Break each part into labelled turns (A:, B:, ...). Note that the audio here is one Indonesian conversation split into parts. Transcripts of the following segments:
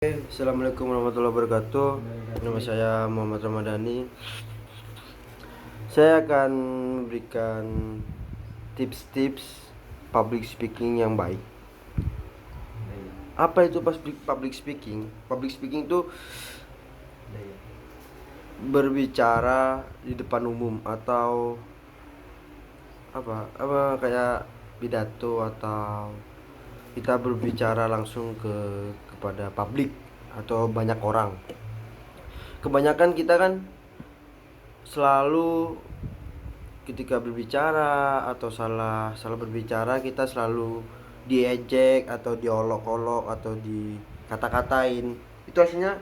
A: Assalamualaikum warahmatullahi wabarakatuh. Nama saya Muhammad Ramadhani. Saya akan memberikan tips-tips public speaking yang baik. Apa itu public speaking? Public speaking itu berbicara di depan umum atau apa kayak pidato, atau kita berbicara langsung kepada publik atau banyak orang. Kebanyakan kita kan selalu ketika berbicara atau salah berbicara, kita selalu diejek atau diolok-olok atau dikata-katain. Itu aslinya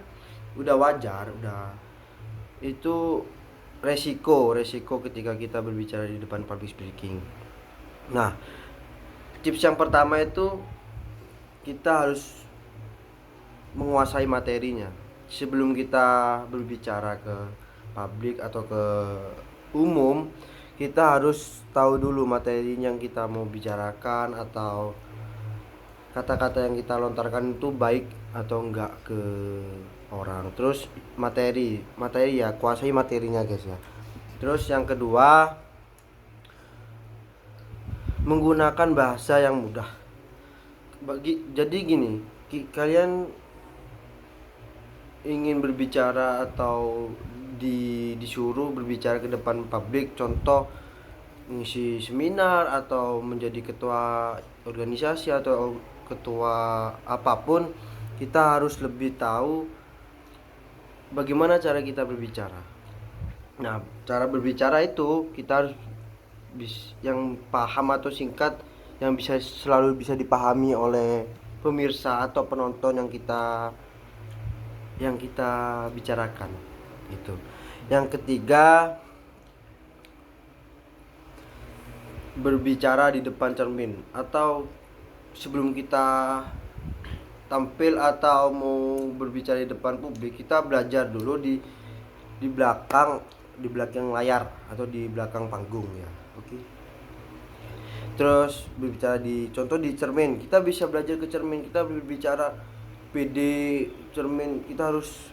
A: udah wajar, itu resiko ketika kita berbicara di depan public speaking. Nah, tips yang pertama itu kita harus menguasai materinya. Sebelum kita berbicara ke publik atau ke umum, kita harus tahu dulu materi yang kita mau bicarakan atau kata-kata yang kita lontarkan itu baik atau enggak ke orang. Terus materi ya, kuasai materinya guys ya. Terus yang kedua, menggunakan bahasa yang mudah. Jadi gini, kalian ingin berbicara atau disuruh berbicara ke depan publik, contoh mengisi seminar atau menjadi ketua organisasi atau ketua apapun, kita harus lebih tahu bagaimana cara kita berbicara. Nah, cara berbicara itu kita harus yang paham atau singkat, yang selalu bisa dipahami oleh pemirsa atau penonton yang kita bicarakan itu. Yang ketiga, berbicara di depan cermin atau sebelum kita tampil atau mau berbicara di depan publik, kita belajar dulu di belakang layar atau di belakang panggung ya. Oke. Terus berbicara contoh di cermin, kita bisa belajar ke cermin, kita berbicara PD cermin, kita harus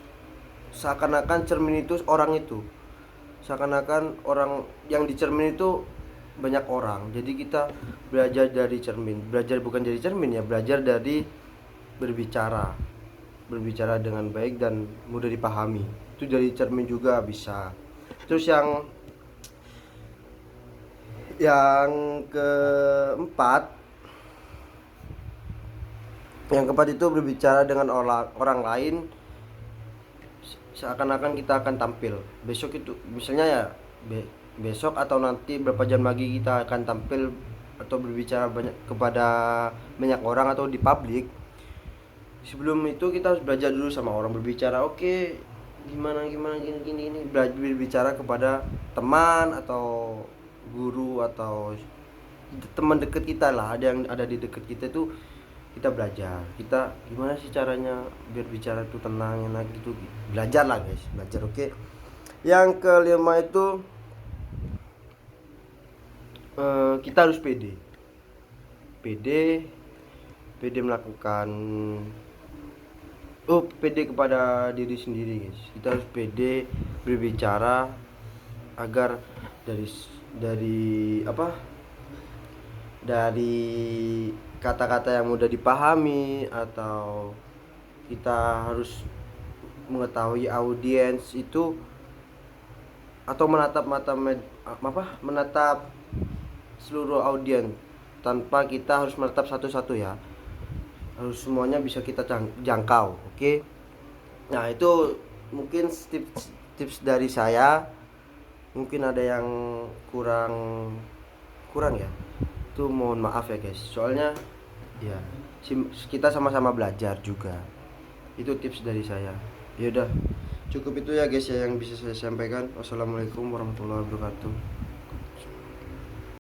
A: seakan-akan cermin itu orang itu, seakan-akan orang yang di cermin itu banyak orang. Jadi kita belajar dari cermin, belajar bukan dari cermin ya, belajar dari berbicara dengan baik dan mudah dipahami. Itu dari cermin juga bisa. Terus yang keempat itu berbicara dengan orang lain seakan-akan kita akan tampil besok. Itu misalnya ya, besok atau nanti berapa jam lagi kita akan tampil atau berbicara kepada banyak orang atau di publik. Sebelum itu kita harus belajar dulu sama orang berbicara. Oke, gimana gini, berbicara kepada teman atau guru atau teman dekat kita lah, ada yang ada di dekat kita itu. Kita belajar, kita gimana sih caranya biar bicara itu tenang, enak gitu. Belajar lah guys, belajar. Oke. Yang kelima itu kita harus pede melakukan pede kepada diri sendiri guys. Kita harus pede berbicara agar dari kata-kata yang mudah dipahami, atau kita harus mengetahui audiens itu atau menatap seluruh audiens tanpa kita harus menatap satu-satu ya. Harus semuanya bisa kita jangkau. Oke. Nah, itu mungkin tips dari saya. Mungkin ada yang kurang ya. Itu mohon maaf ya guys. Soalnya ya kita sama-sama belajar juga. Itu tips dari saya. Ya udah, cukup itu ya guys ya yang bisa saya sampaikan. Wassalamualaikum warahmatullahi wabarakatuh.